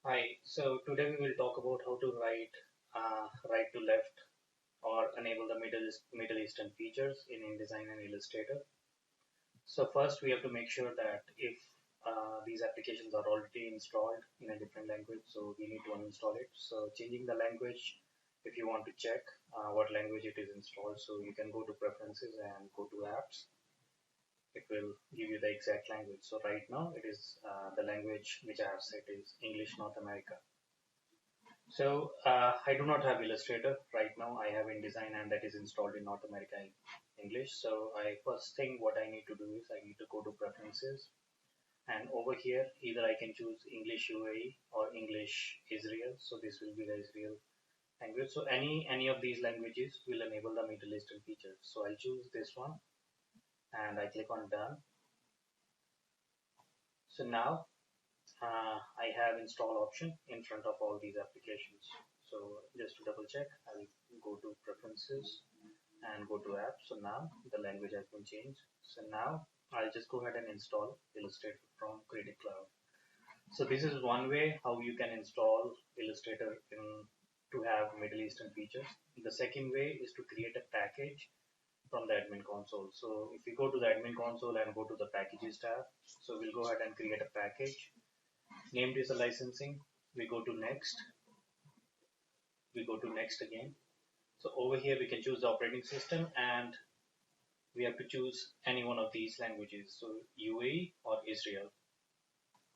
Hi, so today we will talk about how to write right to left or enable the Middle Eastern features in InDesign and Illustrator. So first we have to make sure that if these applications are already installed in a different language, so we need to uninstall it. So changing the language, if you want to check what language it is installed, so you can go to preferences and go to apps. It will give you the exact language. So right now it is the language which I have set is English North America. So I do not have Illustrator right now. I have InDesign and that is installed in North America in English. So first thing what I need to do is I need to go to preferences, and over here either I can choose English UAE or English Israel. So this will be the Israel language. So any of these languages will enable the Middle Eastern features. So I'll choose this one and I click on done. So now I have install option in front of all these applications. So just to double check, I'll go to preferences and go to apps. So now the language has been changed. So now I'll just go ahead and install Illustrator from Creative Cloud. So this is one way how you can install Illustrator to have Middle Eastern features. The second way is to create a package from the admin console. So if we go to the admin console and go to the packages tab, so we'll go ahead and create a package. Named is a licensing. We go to next. We go to next again. So over here we can choose the operating system and we have to choose any one of these languages. So UAE or Israel.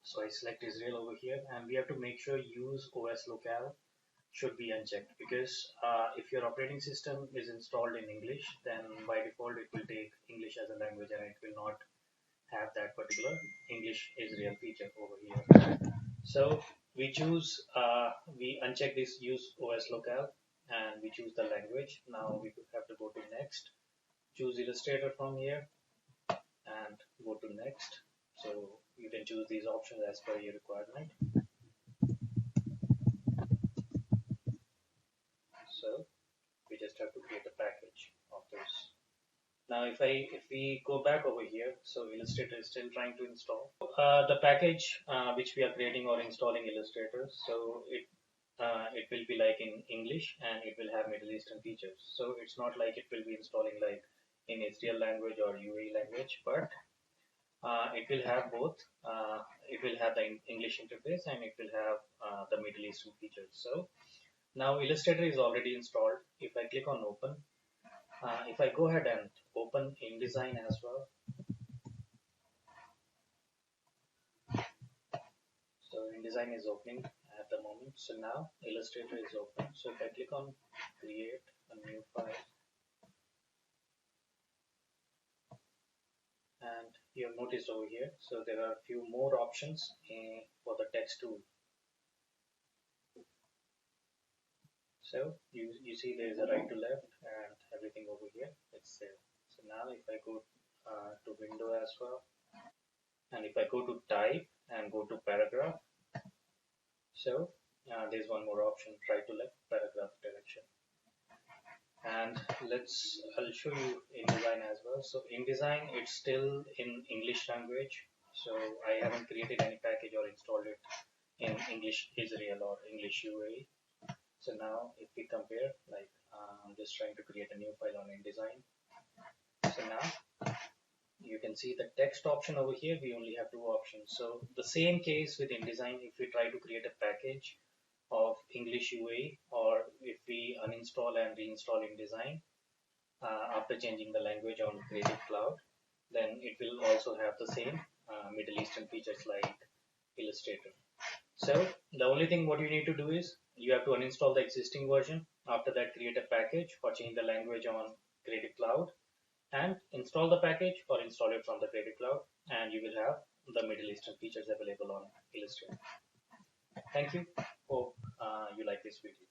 So I select Israel over here and we have to make sure use OS locale should be unchecked, because if your operating system is installed in English, then by default it will take English as a language and it will not have that particular English Israel feature over here. So we uncheck this use OS locale and we choose the language. Now we have to go to next, choose Illustrator from here and go to next. So you can choose these options as per your requirement. So we just have to create a package of this. Now if we go back over here, so Illustrator is still trying to install the package which we are creating or installing Illustrator. So it will be like in English and it will have Middle Eastern features. So it's not like it will be installing like in Israel language or UAE language, but it will have both. It will have the English interface and it will have the Middle Eastern features. So now Illustrator is already installed. If I click on open, if I go ahead and open InDesign as well, so InDesign is opening at the moment. So now Illustrator is open. So if I click on create a new file, and you have noticed over here, so there are a few more options for the text tool. So you see there is a right to left and everything over here, it's there. So now if I go to window as well, and if I go to type and go to paragraph, so there's one more option, right to left paragraph direction. And I'll show you InDesign as well. So InDesign, it's still in English language, so I haven't created any package or installed it in English Israel or English UAE. So now if we compare, like I'm just trying to create a new file on InDesign. So now you can see the text option over here, we only have two options. So the same case with InDesign, if we try to create a package of English UAE, or if we uninstall and reinstall InDesign after changing the language on Creative Cloud, then it will also have the same Middle Eastern features like Illustrator. So the only thing what you need to do is you have to uninstall the existing version. After that, create a package or change the language on Creative Cloud and install the package or install it from the Creative Cloud, and you will have the Middle Eastern features available on Illustrator. Thank you. Hope you like this video.